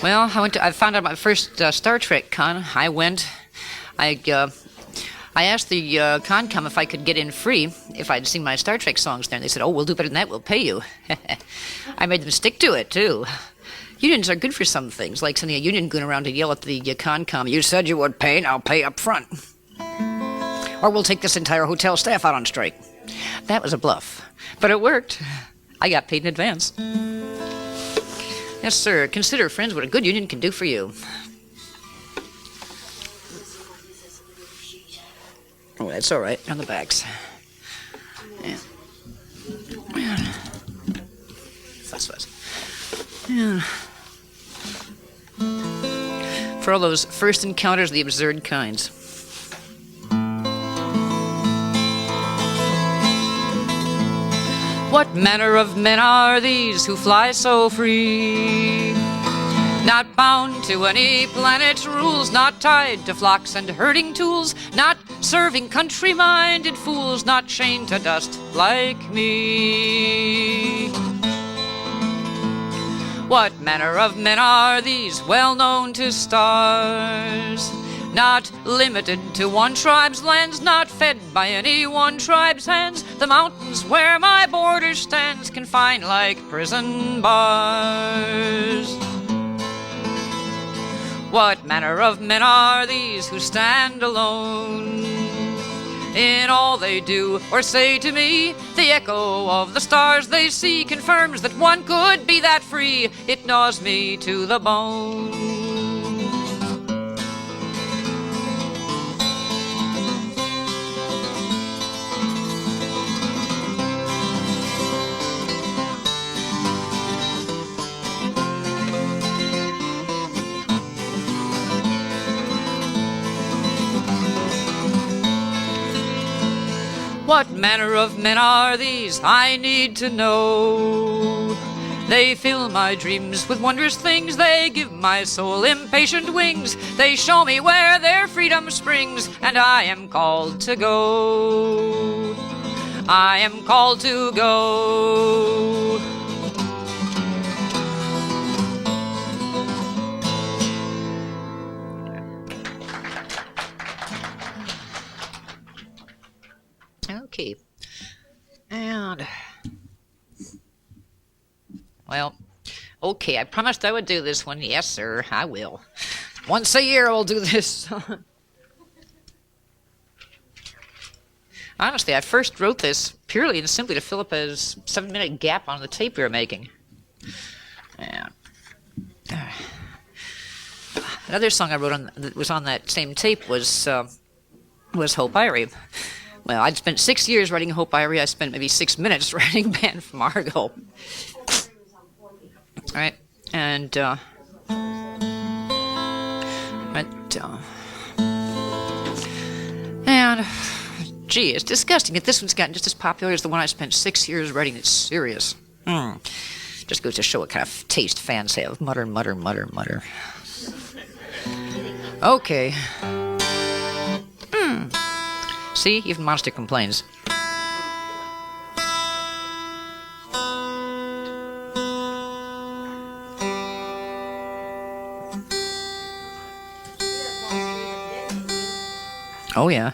Well, I found out my first Star Trek con. I went. I asked the con if I could get in free if I'd sing my Star Trek songs there. And they said, "Oh, we'll do better than that. We'll pay you." I made them stick to it, too. Unions are good for some things, like sending a union goon around to yell at the con. "You said you would pay, now pay up front. Or we'll take this entire hotel staff out on strike." That was a bluff. But it worked. I got paid in advance. Yes, sir. Consider, friends, what a good union can do for you. Oh, that's all right. On the backs. Yeah. Fuss. Yeah. For all those first encounters of the absurd kinds. What manner of men are these who fly so free? Not bound to any planet's rules, not tied to flocks and herding tools, not serving country-minded fools, not chained to dust like me. What manner of men are these, well known to stars? Not limited to one tribe's lands, not fed by any one tribe's hands. The mountains where my border stands, confined like prison bars. What manner of men are these who stand alone? In all they do or say to me, the echo of the stars they see confirms that one could be that free. It gnaws me to the bone. What manner of men are these? I need to know. They fill my dreams with wondrous things. They give my soul impatient wings. They show me where their freedom springs, and I am called to go. I am called to go. Okay. And, well, okay, I promised I would do this one. Yes, sir, I will. Once a year I'll do this. Honestly, I first wrote this purely and simply to fill up a 7-minute gap on the tape we were making. And, another song I wrote that was on that same tape was Hope Irie. Well, I'd spent 6 years writing Hope Irie. I spent maybe 6 minutes writing Band from Argo. All right, and gee, it's disgusting that this one's gotten just as popular as the one I spent 6 years writing. It's serious. Just goes to show what kind of taste fans have. Mutter, mutter, mutter, mutter. Okay. See, even Monster complains. Oh, yeah.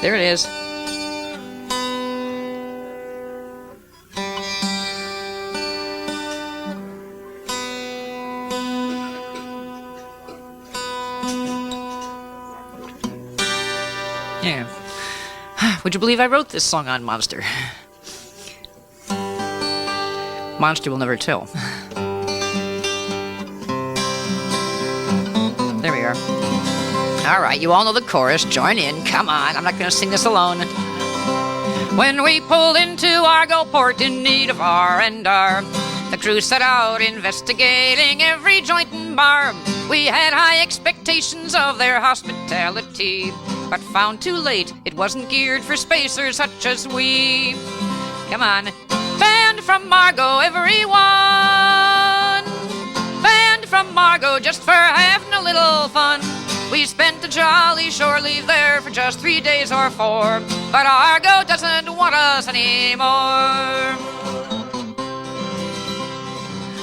There it is. Yeah. Would you believe I wrote this song on Monster? Monster will never tell. There we are. All right, you all know the chorus. Join in. Come on, I'm not going to sing this alone. When we pulled into Argo port in need of R&R, the crew set out investigating every joint and bar. We had high expectations of their hospitality, but found too late it wasn't geared for spacers such as we. Come on. Band from Argo, everyone! Band from Argo just for having a little fun. We spent a jolly shore leave there for just 3 days or 4, but Argo doesn't want us anymore.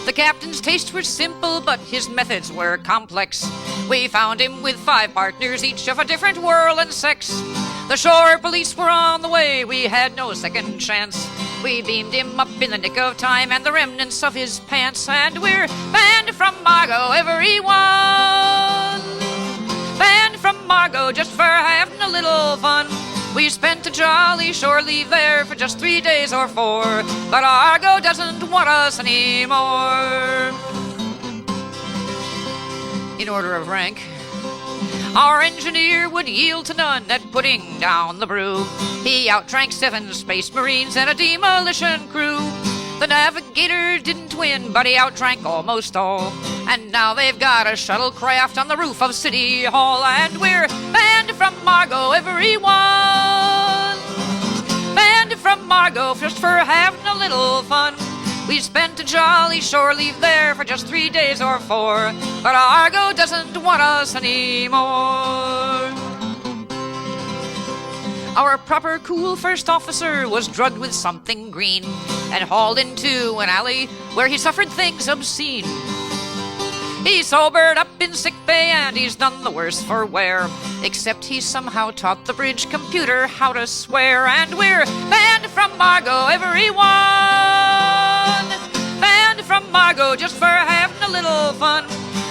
The captain's tastes were simple, but his methods were complex. We found him with 5 partners, each of a different world and sex. The shore police were on the way, we had no second chance. We beamed him up in the nick of time and the remnants of his pants, and we're banned from Argo, everyone. Banned from Argo just for having a little fun. We spent a jolly shore leave there for just 3 days or 4, but Argo doesn't want us anymore. In order of rank, our engineer would yield to none at putting down the brew. He outdrank 7 space marines and a demolition crew. The navigator didn't win, but he outdrank almost all. And now they've got a shuttlecraft on the roof of City Hall, and we're banned from Argo, everyone. Banned from Argo just for having a little fun. We spent a jolly shore leave there for just 3 days or 4, but Argo doesn't want us anymore. Our proper cool first officer was drugged with something green and hauled into an alley where he suffered things obscene. He sobered up in sickbay and he's none the worse for wear, except he somehow taught the bridge computer how to swear, and we're banned from Argo, everyone. Banned from Argo just for having a little fun.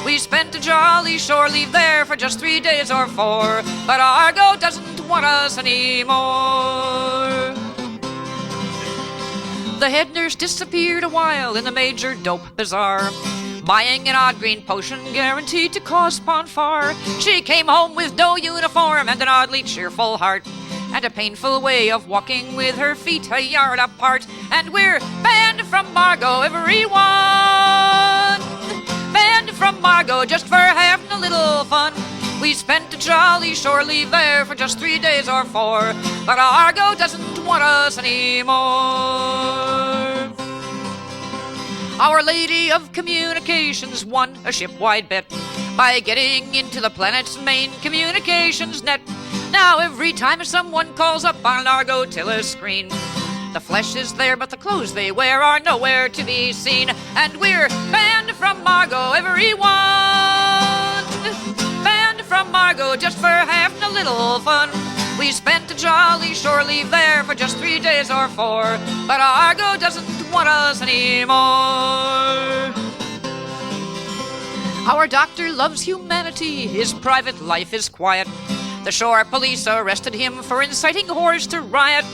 We spent a jolly shore leave there for just 3 days or 4, but Argo doesn't want us anymore. The head nurse disappeared a while in the major dope bazaar, buying an odd green potion guaranteed to cause bonfire. She came home with no uniform and an oddly cheerful heart, and a painful way of walking with her feet a yard apart. And we're banned from Argo, everyone. Banned from Argo just for having a little fun. We spent a jolly shore leave there for just 3 days or 4, but Argo doesn't want us anymore. Our Lady of Communications won a ship-wide bet by getting into the planet's main communications net. Now every time someone calls up on an Argo telescreen, the flesh is there, but the clothes they wear are nowhere to be seen. And we're banned from Argo, everyone. Banned from Argo just for having a little fun. We spent a jolly shore leave there for just 3 days or 4, but Argo doesn't want us anymore. Our doctor loves humanity, his private life is quiet. The shore police arrested him for inciting whores to riot.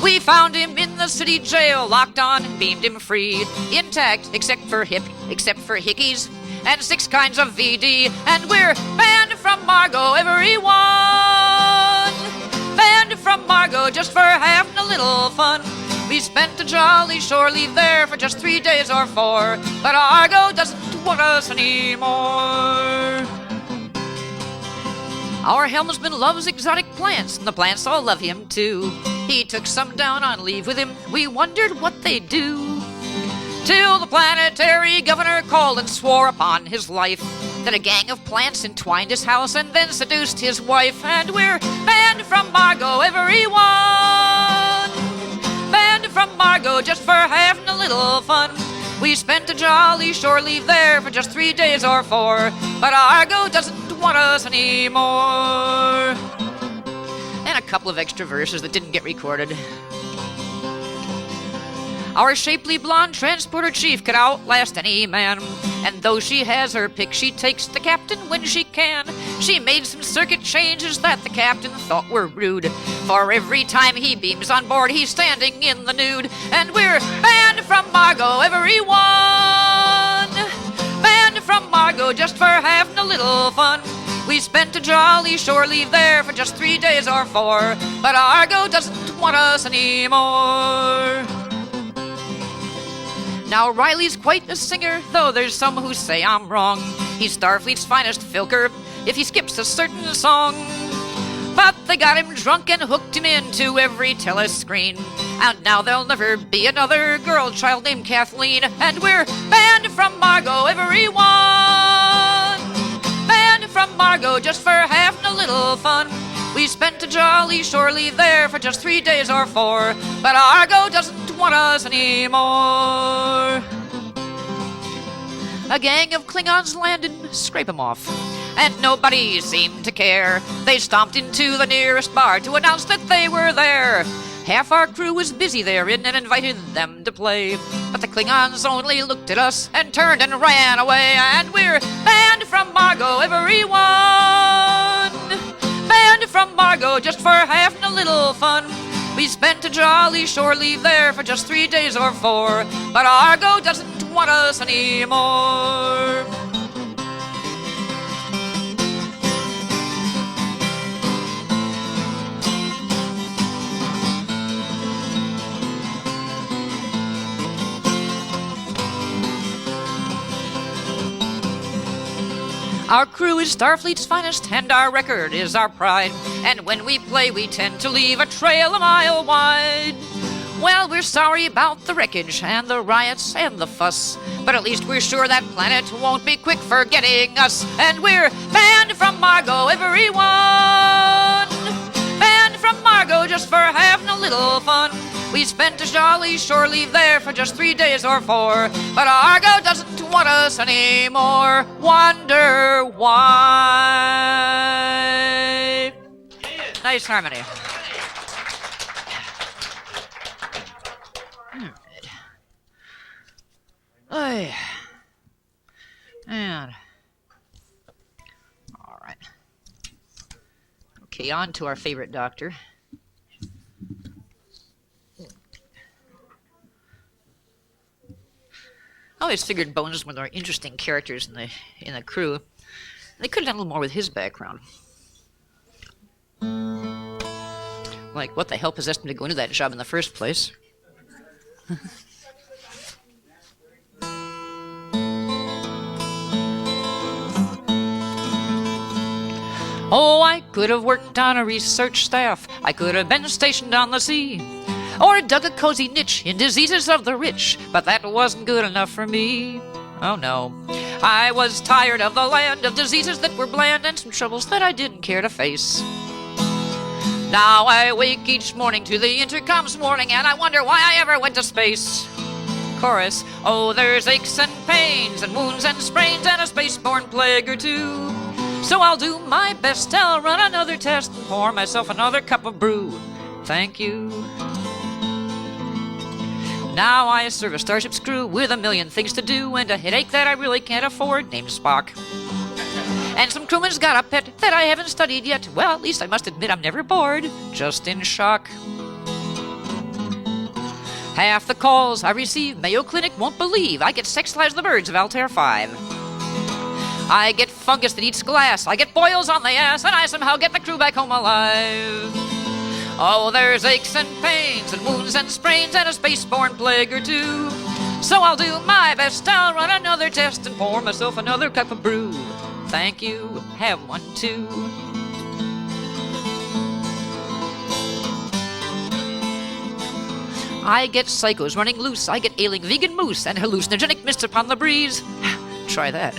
We found him in the city jail, locked on and beamed him free, intact except for hickeys and 6 kinds of VD. And we're banned from Argo, everyone. Banned from Argo just for having a little fun. We spent a jolly shore leave there for just 3 days or 4, but Argo doesn't want us anymore. Our helmsman loves exotic plants, and the plants all love him too. He took some down on leave with him, we wondered what they'd do, till the planetary governor called and swore upon his life that a gang of plants entwined his house and then seduced his wife. And we're banned from Argo, everyone. Banned from Argo just for having a little fun. We spent a jolly shore leave there for just 3 days or 4, but Argo doesn't want us anymore. And a couple of extra verses that didn't get recorded. Our shapely blonde transporter chief could outlast any man, and though she has her pick, she takes the captain when she can. She made some circuit changes that the captain thought were rude, for every time he beams on board, he's standing in the nude. And we're banned from Argo, everyone. Banned from Argo just for having a little fun. We spent a jolly shore leave there for just 3 days or 4, but Argo doesn't want us anymore. Now Riley's quite a singer, though there's some who say I'm wrong. He's Starfleet's finest filker if he skips a certain song. But they got him drunk and hooked him into every telescreen. And now there'll never be another girl child named Kathleen. And we're banned from Argo, everyone. Banned from Argo just for having a little fun. We spent a jolly shore leave there for just 3 days or 4. But Argo doesn't want us anymore. A gang of Klingons landed, scrape 'em off. And nobody seemed to care. They stomped into the nearest bar to announce that they were there. Half our crew was busy therein and invited them to play. But the Klingons only looked at us and turned and ran away. And we're banned from Argo, everyone. Banned from Argo just for having a little fun. We spent a jolly shore leave there for just 3 days or 4. But Argo doesn't want us anymore. Our crew is Starfleet's finest, and our record is our pride. And when we play, we tend to leave a trail a mile wide. Well, we're sorry about the wreckage, and the riots, and the fuss. But at least we're sure that planet won't be quick forgetting us. And we're banned from Argo, everyone. Banned from Argo just for having a little fun. We spent a jolly shore leave there for just 3 days or 4. But Argo doesn't want us anymore. Wonder why. Nice harmony. Alright. And all right. Okay, on to our favorite doctor. I always figured Bones was one of the more interesting characters in the crew. They could have done a little more with his background. Like, what the hell possessed him to go into that job in the first place? Oh, I could have worked on a research staff. I could have been stationed on the sea. Or dug a cozy niche in diseases of the rich, but that wasn't good enough for me. Oh no. I was tired of the land of diseases that were bland and some troubles that I didn't care to face. Now I wake each morning to the intercom's warning, and I wonder why I ever went to space. Chorus. Oh, there's aches and pains and wounds and sprains and a spaceborne plague or two. So I'll do my best, I'll run another test and pour myself another cup of brew. Thank you. Now I serve a starship's crew with a million things to do and a headache that I really can't afford, named Spock. And some crewman's got a pet that I haven't studied yet. Well, at least I must admit I'm never bored, just in shock. Half the calls I receive, Mayo Clinic won't believe. I get sex-lives the birds of Altair 5. I get fungus that eats glass, I get boils on the ass, and I somehow get the crew back home alive. Oh, there's aches and pains and wounds and sprains and a spaceborne plague or two. So I'll do my best, I'll run another test and pour myself another cup of brew. Thank you, have one too. I get psychos running loose, I get ailing vegan moose and hallucinogenic mists upon the breeze. Try that.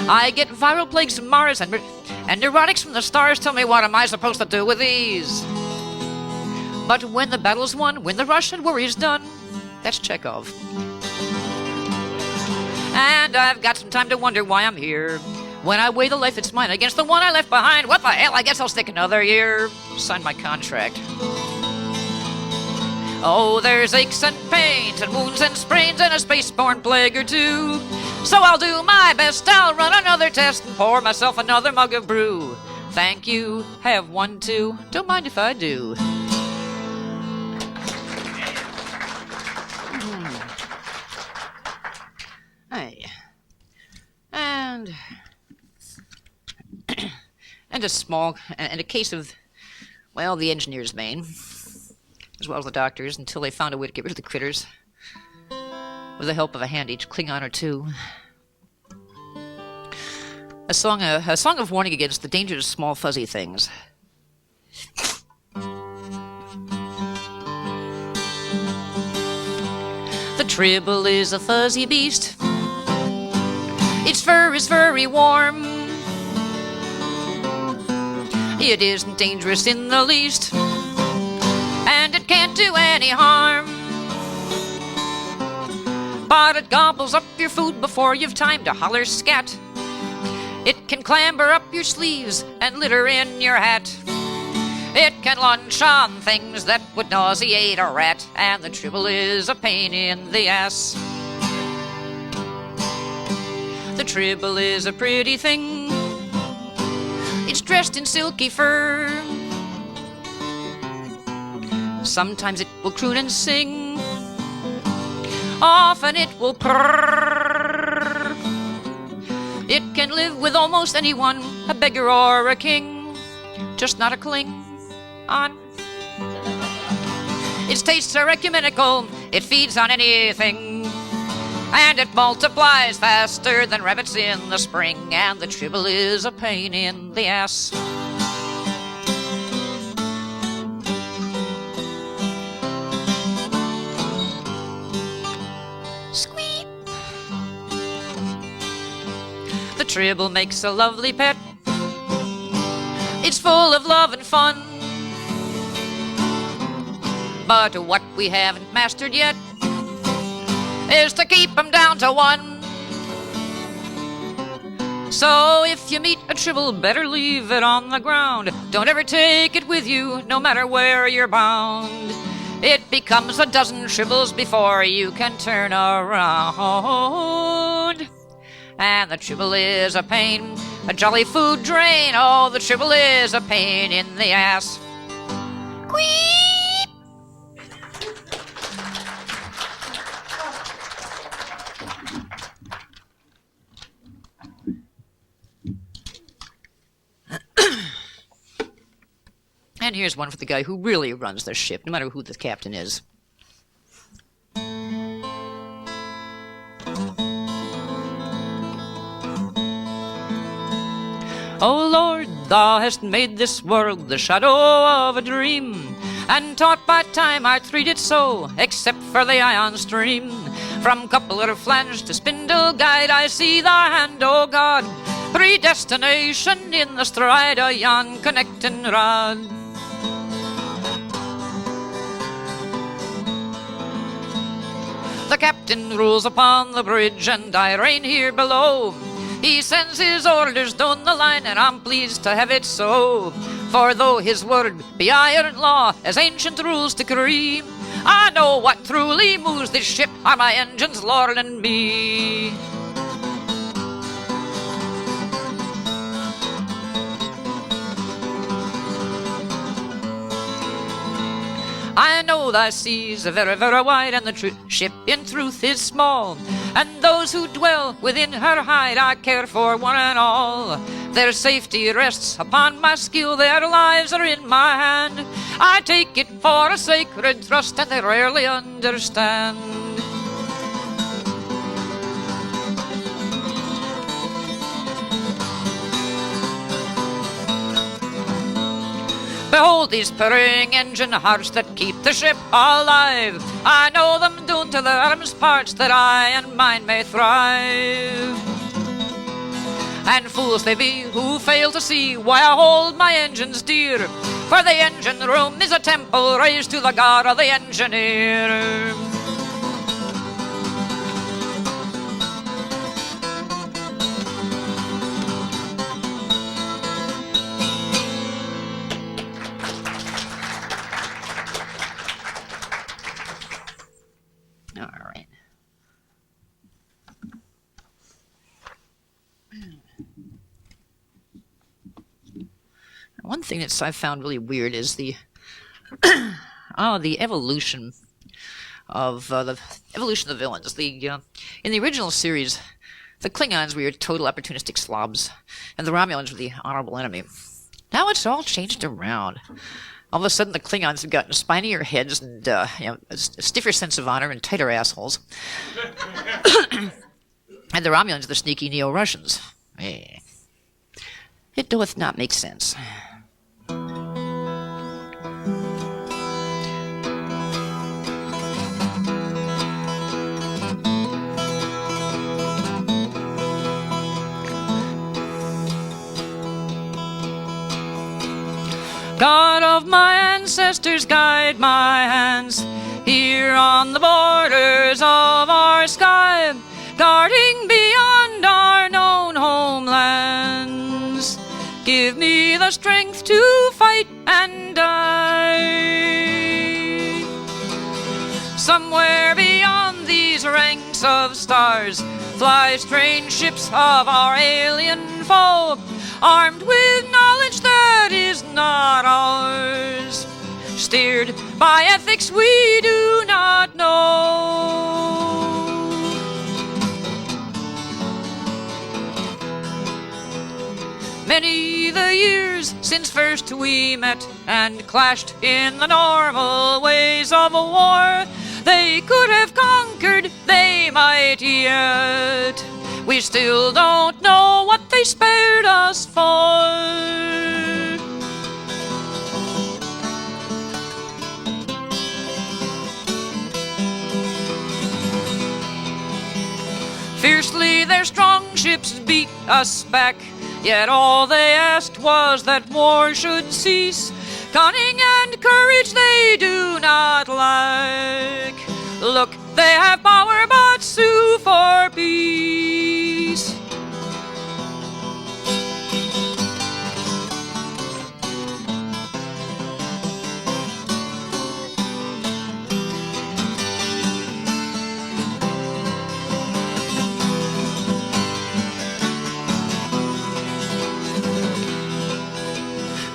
I get viral plagues from Mars and neurotics from the stars. Tell me, what am I supposed to do with these? But when the battle's won, when the rush and worry's done, that's Chekhov. And I've got some time to wonder why I'm here. When I weigh the life that's mine against the one I left behind, what the hell, I guess I'll stick another year. Sign my contract. Oh, there's aches and pains and wounds and sprains and a spaceborne plague or two. So I'll do my best, I'll run another test and pour myself another mug of brew. Thank you, have one too, don't mind if I do. Hey. And a small, and a case of, well, the engineer's main, as well as the doctors, until they found a way to get rid of the critters. With the help of a handy Klingon or two. A song of warning against the dangers of small fuzzy things. The Tribble is a fuzzy beast. Its fur is very warm. It isn't dangerous in the least, and it can't do any harm. But it gobbles up your food before you've time to holler scat. It can clamber up your sleeves and litter in your hat. It can lunch on things that would nauseate a rat, and the Tribble is a pain in the ass. The Tribble is a pretty thing. It's dressed in silky fur. Sometimes it will croon and sing. Often it will purr. It can live with almost anyone, a beggar or a king, just not a Klingon. Its tastes are ecumenical. It feeds on anything, and it multiplies faster than rabbits in the spring, and the Tribble is a pain in the ass. Squeak! The Tribble makes a lovely pet. It's full of love and fun. But what we haven't mastered yet is to keep 'em down to one. So if you meet a Tribble, better leave it on the ground. Don't ever take it with you, no matter where you're bound. It becomes a dozen Tribbles before you can turn around. And the Tribble is a pain, a jolly food drain. Oh, the Tribble is a pain in the ass. Queep! And here's one for the guy who really runs the ship, no matter who the captain is. O Lord, thou hast made this world the shadow of a dream, and taught by time I treat it so, except for the ion stream. From coupler flange to spindle guide I see thy hand, O God, predestination in the stride of yon connecting rod. The captain rules upon the bridge, and I reign here below. He sends his orders down the line, and I'm pleased to have it so. For though his word be iron law, as ancient rules decree, I know what truly moves this ship are my engines, Lord and me. I know thy seas are very, very wide, and the ship in truth is small, and those who dwell within her hide I care for one and all. Their safety rests upon my skill, their lives are in my hand. I take it for a sacred trust, and they rarely understand. Behold these purring engine hearts that keep the ship alive. I know them doomed to their arms parts, that I and mine may thrive. And fools they be who fail to see why I hold my engines dear, for the engine room is a temple raised to the god of the engineer. One thing that I've found really weird is the the evolution of the villains. In the original series, the Klingons were your total opportunistic slobs, and the Romulans were the honorable enemy. Now it's all changed around. All of a sudden, the Klingons have gotten spinier heads and a stiffer sense of honor and tighter assholes, and the Romulans are the sneaky Neo-Russians. It doth not make sense. God of my ancestors, guide my hands here on the borders of our sky, guarding beyond our known homelands. Give me the strength to fight and die. Somewhere beyond these ranks of stars fly strange ships of our alien foe, armed with knowledge that is not ours, steered by ethics we do not know. Many the years since first we met and clashed in the normal ways of a war. They could have conquered, they might yet. We still don't know what they spared us for. Fiercely their strong ships beat us back, yet all they asked was that war should cease. Cunning and courage they do not lack. Look, they have power but sue for peace.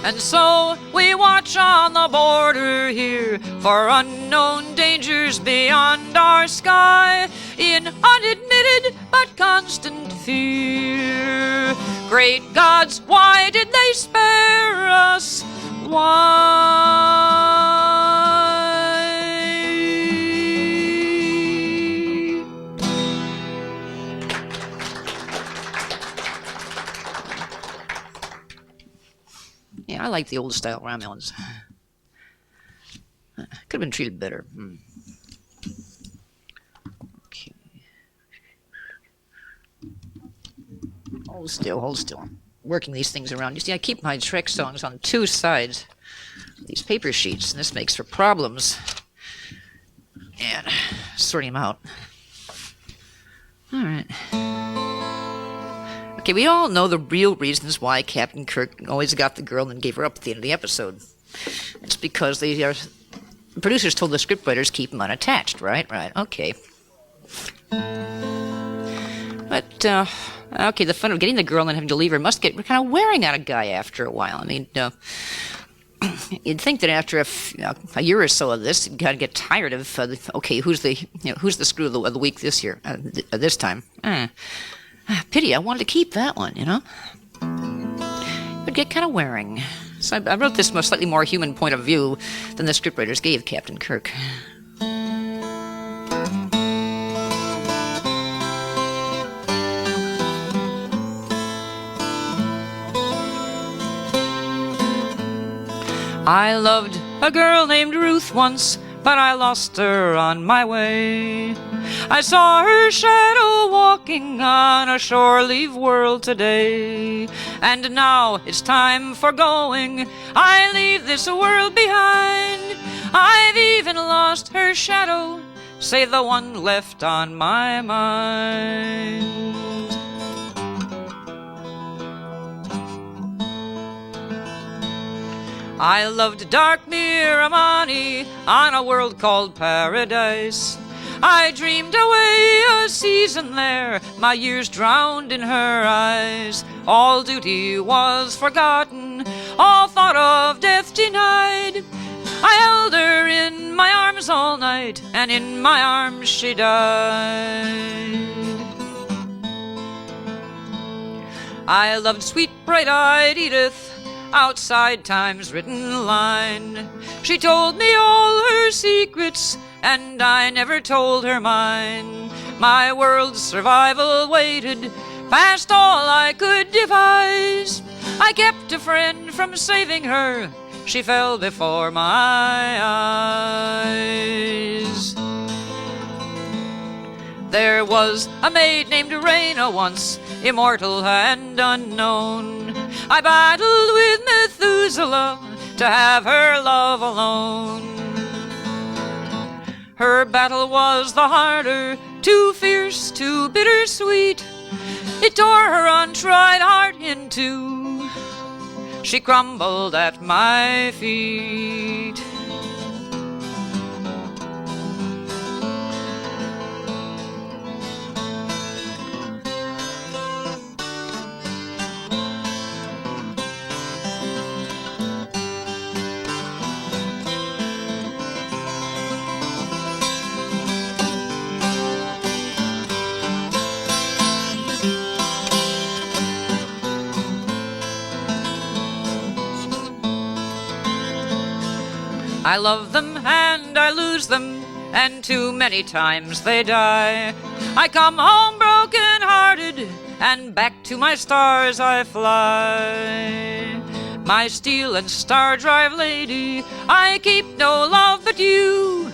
And so we watch on the border here for unknown dangers beyond our sky, in unadmitted but constant fear. Great gods, why did they spare us? Why? Yeah, I like the old style Romulans. Could have been treated better. Okay. Hold still, hold still. Working these things around. You see, I keep my Trek songs on two sides of these paper sheets, and this makes for problems. And sorting them out. All right. Okay, we all know the real reasons why Captain Kirk always got the girl and then gave her up at the end of the episode. It's because the producers told the scriptwriters keep them unattached, right? Right, okay. But, okay, the fun of getting the girl and then having to leave her must get kind of wearing on a guy after a while. I mean, you'd think that after a year or so of this, you'd kind of get tired of, okay, who's the screw of the week this year, this time? Pity, I wanted to keep that one, you know? It would get kind of wearing. So I wrote this from a slightly more human point of view than the scriptwriters gave Captain Kirk. I loved a girl named Ruth once, but I lost her on my way. I saw her shadow walking on a shore-leave world today. And now it's time for going. I leave this world behind. I've even lost her shadow, say the one left on my mind. I loved dark Miramani on a world called Paradise. I dreamed away a season there, my years drowned in her eyes. All duty was forgotten, all thought of death denied. I held her in my arms all night, and in my arms she died. I loved sweet bright-eyed Edith, outside time's written line. She told me all her secrets, and I never told her mine. My world's survival waited, past all I could devise. I kept a friend from saving her, she fell before my eyes. There was a maid named Raina once, immortal and unknown. I battled with Methuselah, to have her love alone. Her battle was the harder, too fierce, too bittersweet. It tore her untried heart in two. She crumbled at my feet. I love them and I lose them, and too many times they die. I come home broken-hearted, and back to my stars I fly. My steel and star drive lady, I keep no love but you.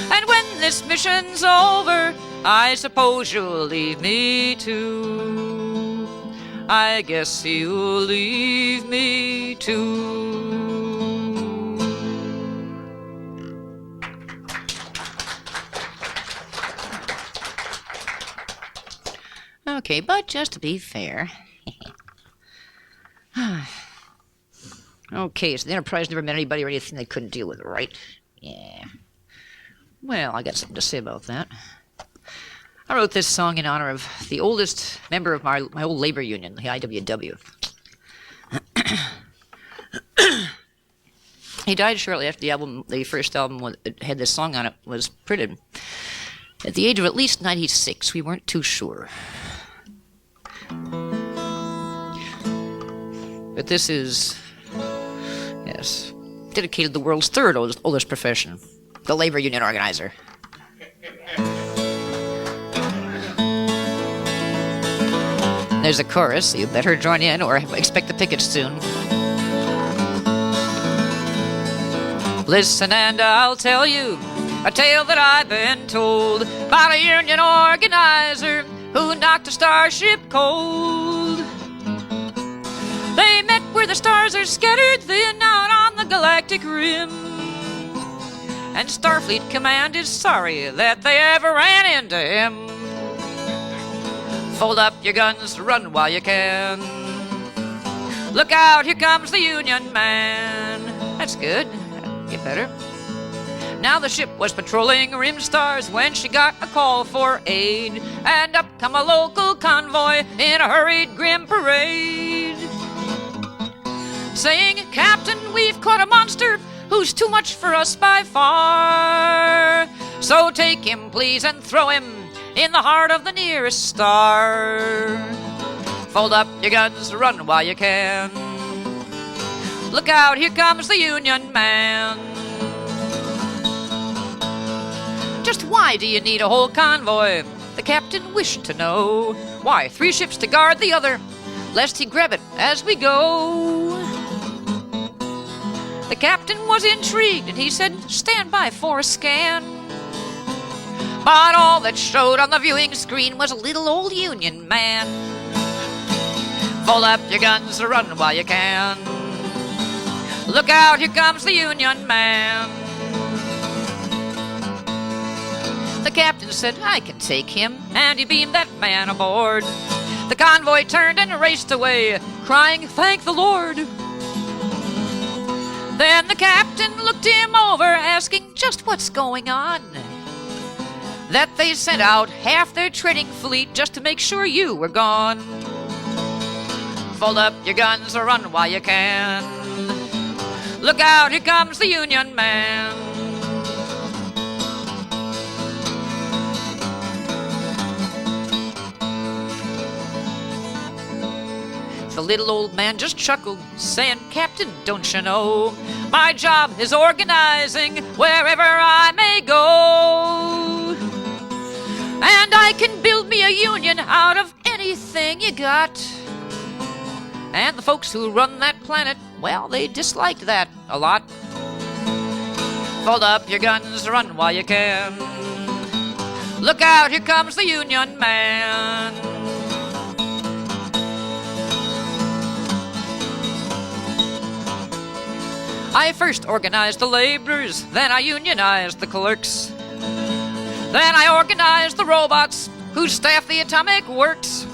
And when this mission's over, I suppose you'll leave me too. I guess you'll leave me too. Okay, but just to be fair. Okay, so the Enterprise never met anybody or anything they couldn't deal with, right? Yeah. Well, I got something to say about that. I wrote this song in honor of the oldest member of my old labor union, the IWW. He died shortly after the first album had this song on it was printed. At the age of at least 96, we weren't too sure. But this is, yes, dedicated to the world's third oldest profession, the labor union organizer. There's a chorus, so you better join in or expect the pickets soon. Listen and I'll tell you a tale that I've been told about a union organizer who knocked a starship cold. They met where the stars are scattered thin out on the galactic rim. And Starfleet Command is sorry that they ever ran into him. Fold up your guns, run while you can. Look out, here comes the Union Man. That's good. Get better. Now the ship was patrolling rim stars when she got a call for aid. And up come a local convoy in a hurried grim parade, saying, "Captain, we've caught a monster who's too much for us by far. So take him, please, and throw him in the heart of the nearest star. Fold up your guns, run while you can. Look out, here comes the Union Man." Just why do you need a whole convoy? The captain wished to know. Why, 3 ships to guard the other, lest he grab it as we go. The captain was intrigued, and he said, "Stand by for a scan." But all that showed on the viewing screen was a little old Union Man. Fold up your guns, run while you can. Look out, here comes the Union Man. The captain said, "I can take him," and he beamed that man aboard. The convoy turned and raced away, crying, "Thank the Lord." Then the captain looked him over, asking just what's going on. That they sent out half their trading fleet just to make sure you were gone. Fold up your guns or run while you can. Look out, here comes the Union Man. The little old man just chuckled, saying, "Captain, don't you know, my job is organizing wherever I may go. And I can build me a union out of anything you got." And the folks who run that planet, well, they disliked that a lot. Fold up your guns, run while you can. Look out, here comes the Union Man. I first organized the laborers, then I unionized the clerks. Then I organized the robots who staff the atomic works.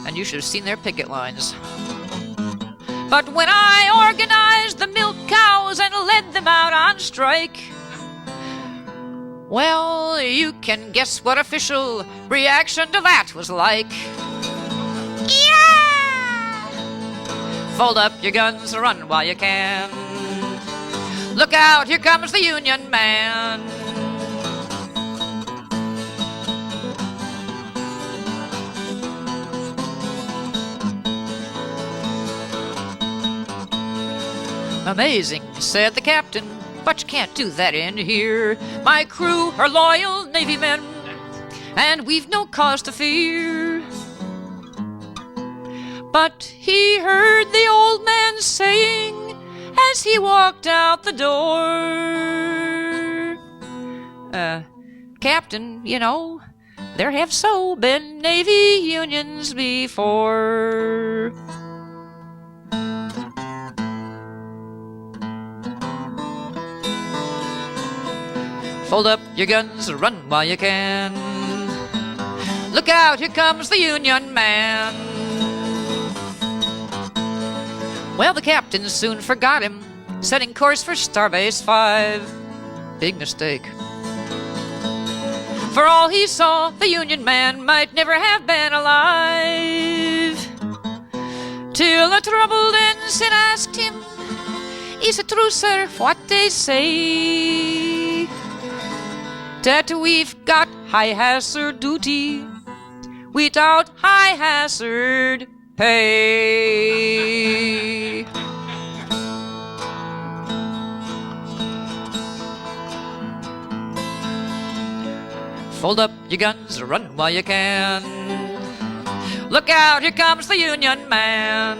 And you should have seen their picket lines. But when I organized the milk cows and led them out on strike, well, you can guess what official reaction to that was like. Yeah! Fold up your guns, run while you can. Look out, here comes the Union Man. Amazing, said the captain, but you can't do that in here. My crew are loyal Navy men, and we've no cause to fear. But he heard the old man saying as he walked out the door, Captain, you know, there have so been Navy unions before. Fold up your guns, run while you can. Look out, here comes the Union Man. Well, the captain soon forgot him, setting course for Starbase 5. Big mistake. For all he saw, the Union Man might never have been alive. Till a troubled ensign asked him, "Is it true, sir, what they say? That we've got high hazard duty without high hazard pay?" Fold up your guns, run while you can. Look out, here comes the Union Man.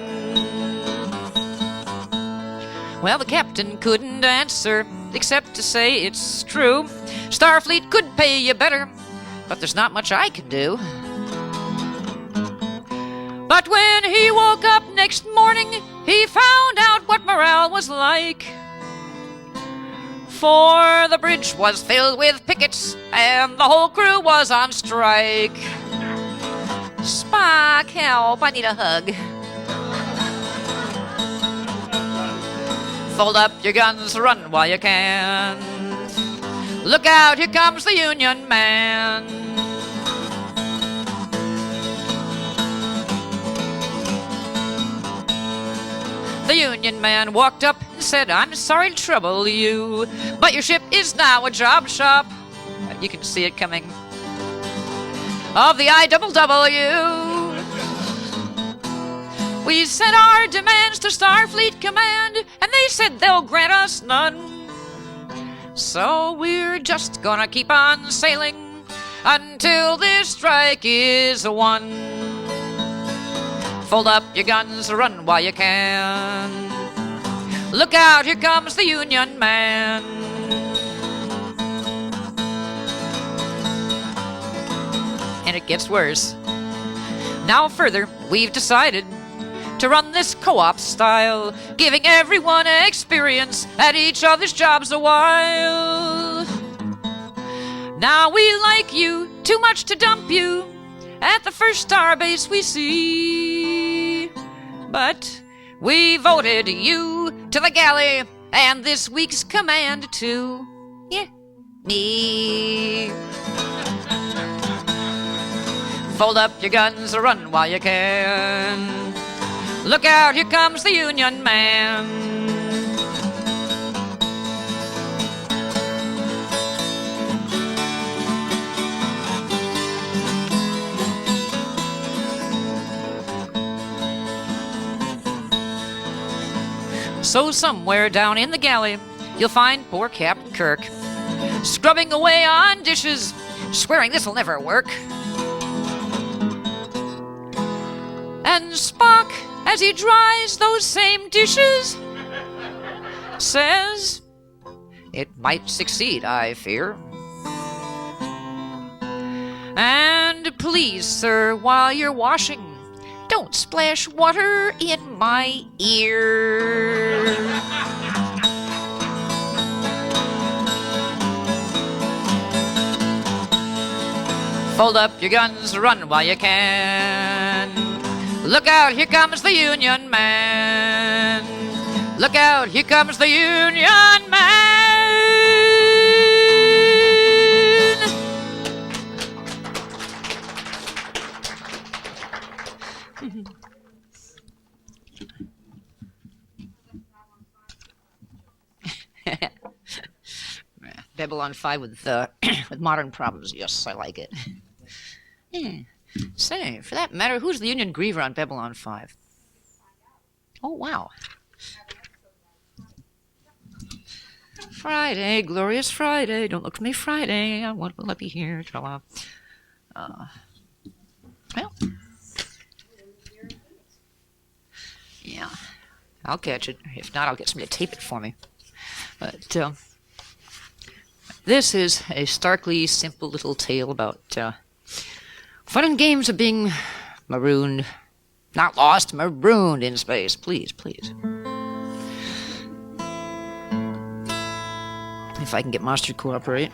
Well, the captain couldn't answer except to say it's true. Starfleet could pay you better, but there's not much I can do. But when he woke up next morning, he found out what morale was like. For the bridge was filled with pickets, and the whole crew was on strike. Spock, help, I need a hug. Fold up your guns, run while you can. Look out, here comes the Union Man. The Union Man walked up and said, "I'm sorry to trouble you, but your ship is now a job shop." You can see it coming. Of the IWW. We sent our demands to Starfleet Command, and they said they'll grant us none. So we're just gonna keep on sailing until this strike is won. Fold up your guns, run while you can. Look out, here comes the Union Man. And it gets worse. Now further, we've decided to run this co-op style, giving everyone experience at each other's jobs a while. Now we like you too much to dump you at the first starbase we see, but we voted you to the galley and this week's command to me. Fold up your guns, run while you can. Look out, here comes the Union Man. So somewhere down in the galley, you'll find poor Captain Kirk, scrubbing away on dishes, swearing this'll never work. And Spock, as he dries those same dishes, says, "It might succeed, I fear. And please, sir, while you're washing, Don't splash water in my ear. Fold up your guns, run while you can. Look out, here comes the Union Man. Look out, here comes the Union Man. Babylon 5 with modern problems. Yes, I like it. Yeah. Say, for that matter, who's the Union Griever on Babylon 5? Oh, wow. Friday, glorious Friday. Don't look for me Friday. What will I be here? Well, yeah. I'll catch it. If not, I'll get somebody to tape it for me. But, this is a starkly simple little tale about fun and games of being marooned. Not lost, marooned in space. Please, please. If I can get Monster to cooperate.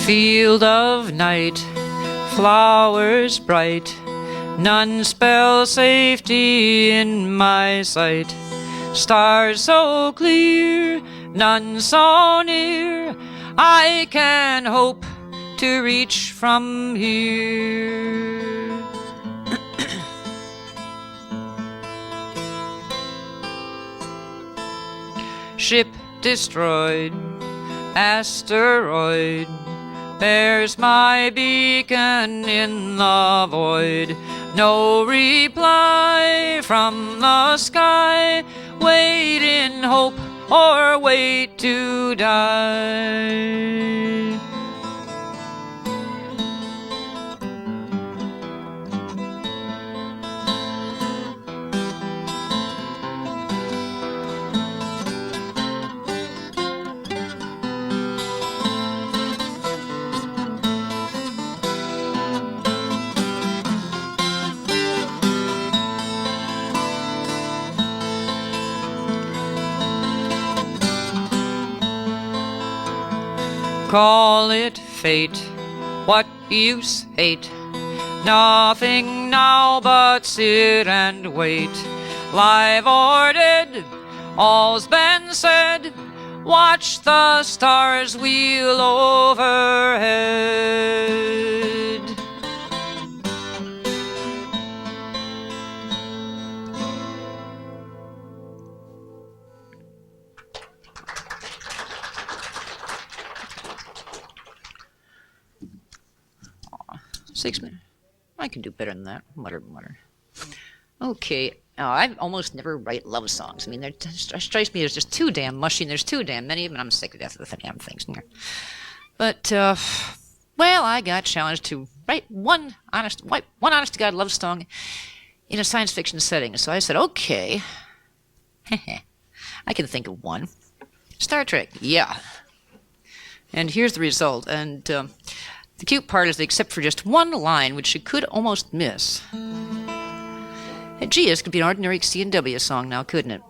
Field of night, flowers bright, none spell safety in my sight. Stars so clear, none so near, I can hope to reach from here. Ship destroyed, asteroid, there's my beacon in the void. No reply from the sky. Wait in hope or wait to die. Call it fate, what use hate? Nothing now but sit and wait. Live or dead, all's been said. Watch the stars wheel overhead. I can do better than that. Mutter, mutter. Okay. I almost never write love songs. I mean, it strikes me as just too damn mushy, and there's too damn many of them, and I'm sick to death of the damn things. But, well, I got challenged to write one honest-to-God love song in a science fiction setting. So I said, okay, I can think of one. Star Trek, yeah. And here's the result. And the cute part is that except for just one line, which you could almost miss. And gee, this could be an ordinary C&W song now, couldn't it?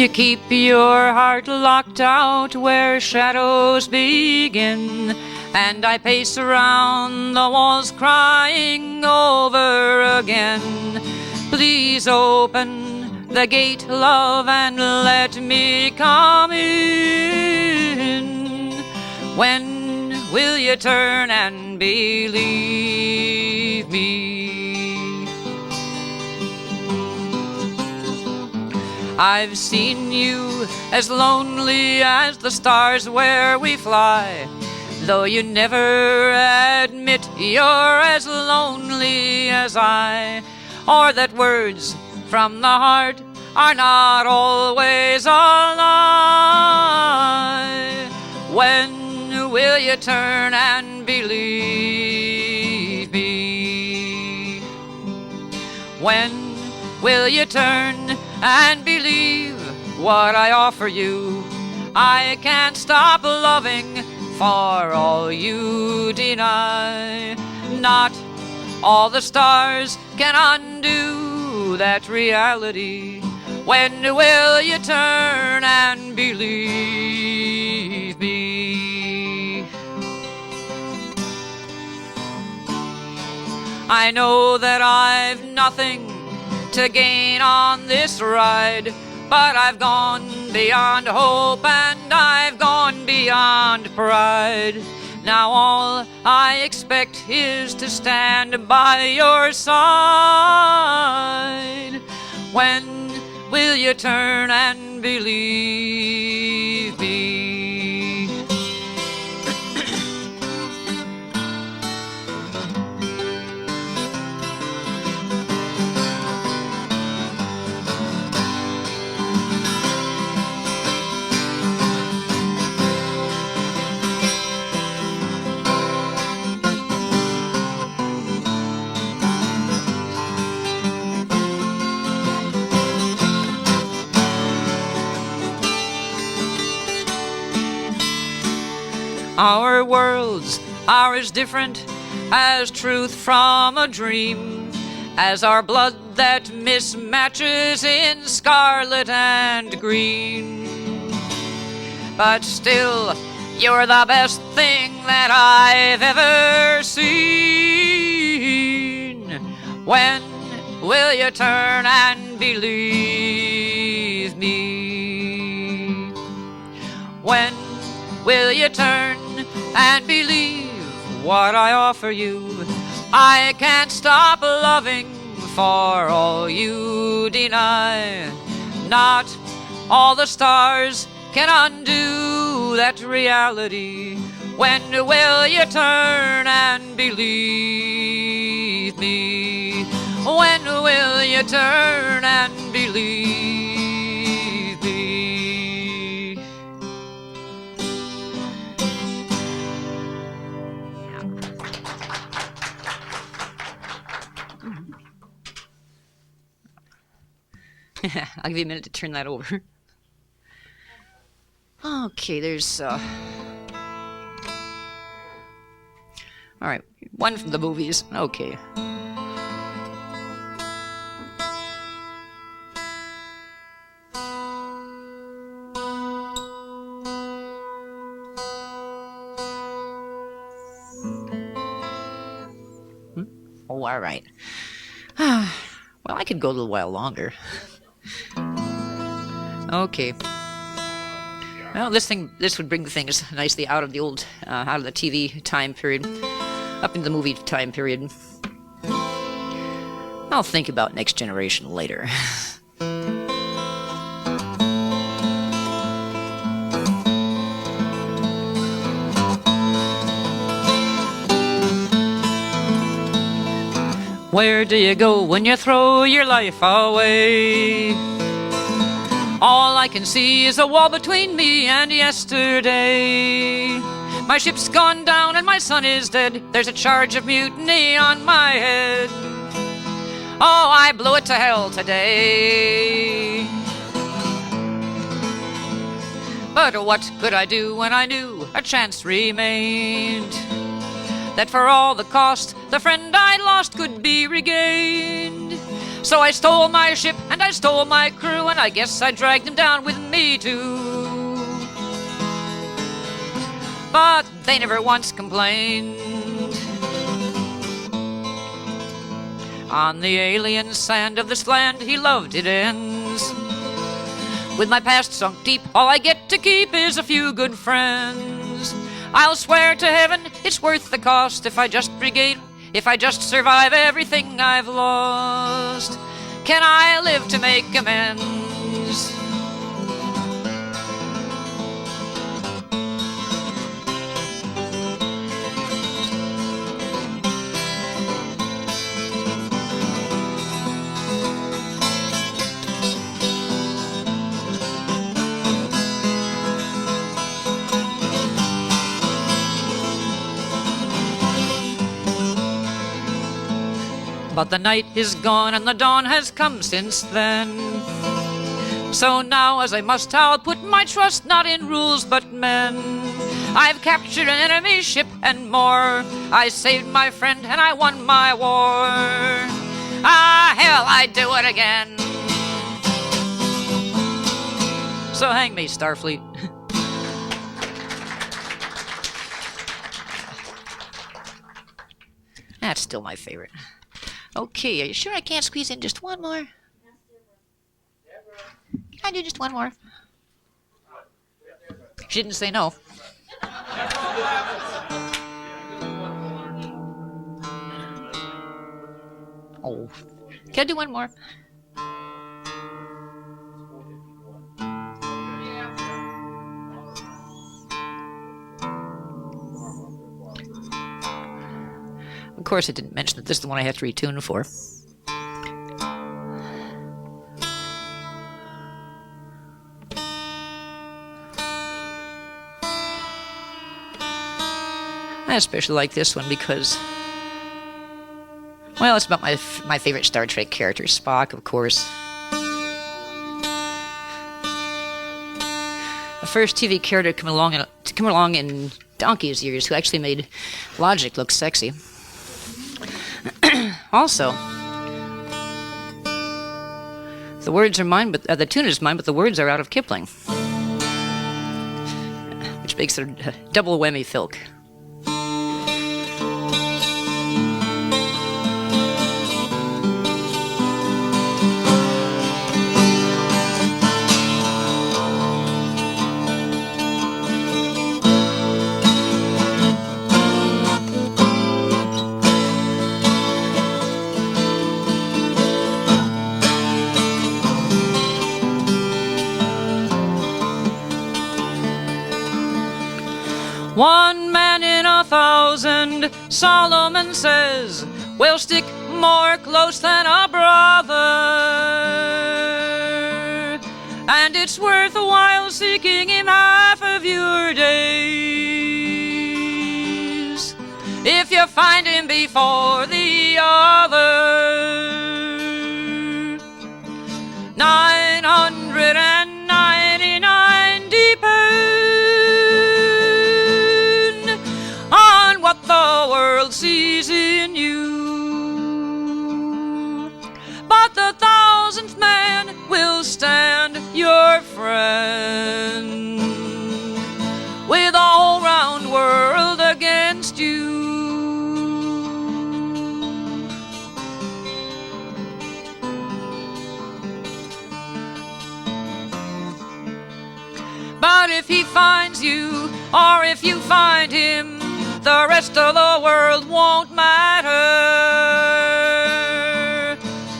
You keep your heart locked out where shadows begin, and I pace around the walls crying over again. Please open the gate, love, and let me come in. When will you turn and believe me? I've seen you as lonely as the stars where we fly, though you never admit you're as lonely as I, or that words from the heart are not always a lie. When will you turn and believe me? When will you turn and believe what I offer you? I can't stop loving for all you deny. Not all the stars can undo that reality. When will you turn and believe me? I know that I've nothing to gain on this ride, but I've gone beyond hope and I've gone beyond pride. Now all I expect is to stand by your side. When will you turn and believe me? Our worlds are as different as truth from a dream, as our blood that mismatches in scarlet and green. But still, you're the best thing that I've ever seen. When will you turn and believe me? When will you turn and believe what I offer you? I can't stop loving for all you deny. Not all the stars can undo that reality. When will you turn and believe me? When will you turn and believe me? I'll give you a minute to turn that over. Okay, there's all right, one from the movies. Okay. Oh, all right. Well, I could go a little while longer. Okay. Well, this would bring things nicely out of the old, out of the TV time period, up into the movie time period. I'll think about Next Generation later. Where do you go when you throw your life away? All I can see is a wall between me and yesterday. My ship's gone down and my son is dead. There's a charge of mutiny on my head. Oh, I blew it to hell today. But what could I do when I knew a chance remained? That for all the cost, the friend I lost could be regained. So I stole my ship and I stole my crew, and I guess I dragged them down with me too. But they never once complained. On the alien sand of this land, he loved it ends. With my past sunk deep, all I get to keep is a few good friends. I'll swear to heaven it's worth the cost if I just survive everything I've lost. Can I live to make amends? But the night is gone and the dawn has come since then. So now, as I must, I'll put my trust not in rules but men. I've captured an enemy ship and more. I saved my friend and I won my war. Ah, hell, I'd do it again. So hang me, Starfleet. That's still my favorite. Okay, are you sure I can't squeeze in just one more? Can I do just one more? She didn't say no. Oh, can I do one more? Of course, I didn't mention that this is the one I have to retune for. I especially like this one because, well, it's about my favorite Star Trek character, Spock, of course. The first TV character to come along in donkey's years who actually made logic look sexy. Also, the words are mine, but the tune is mine, but the words are out of Kipling, which makes it a double whammy filk. One man in 1,000, Solomon says, will stick more close than a brother. And it's worth a while seeking him half of your days, if you find him before the other. 999 depend on what the world sees in you, but the 1,000th man will stand your friend, with the whole round world against you. But if he finds you, or if you find him, the rest of the world won't matter,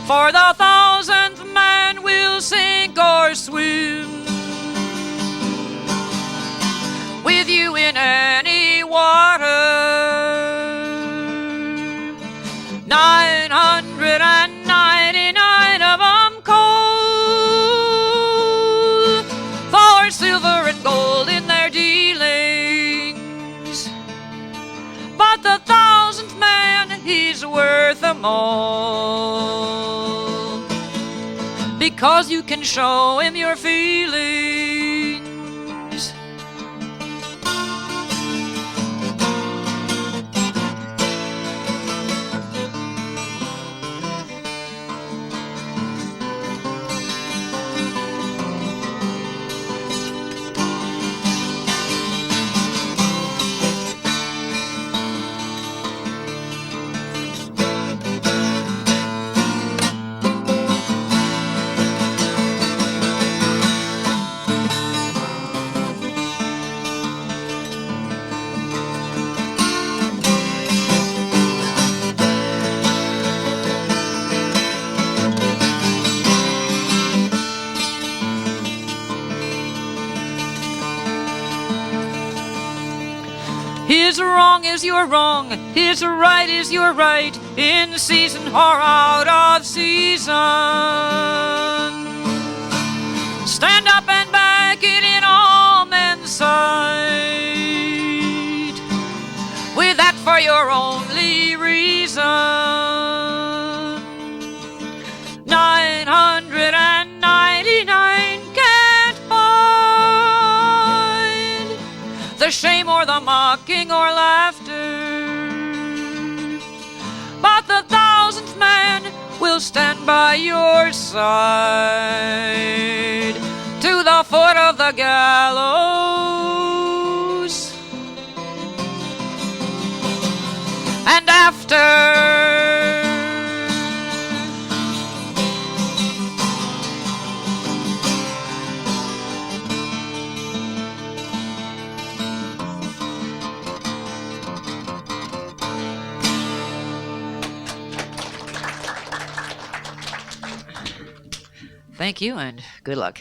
for the 1,000th man will sink or swim with you in any water. 999 of them cold, for silver and gold in their dealings, but the 1,000th man, he's worth them all, because you can show him your feelings. wrong is your wrong, his right is your right, in season or out of season. Stand up and back it in all men's sight, with that for your only reason. 999 can't find the shame or the mocking or laughter, but the 1000th man will stand by your side to the foot of the gallows. And after Thank you and good luck.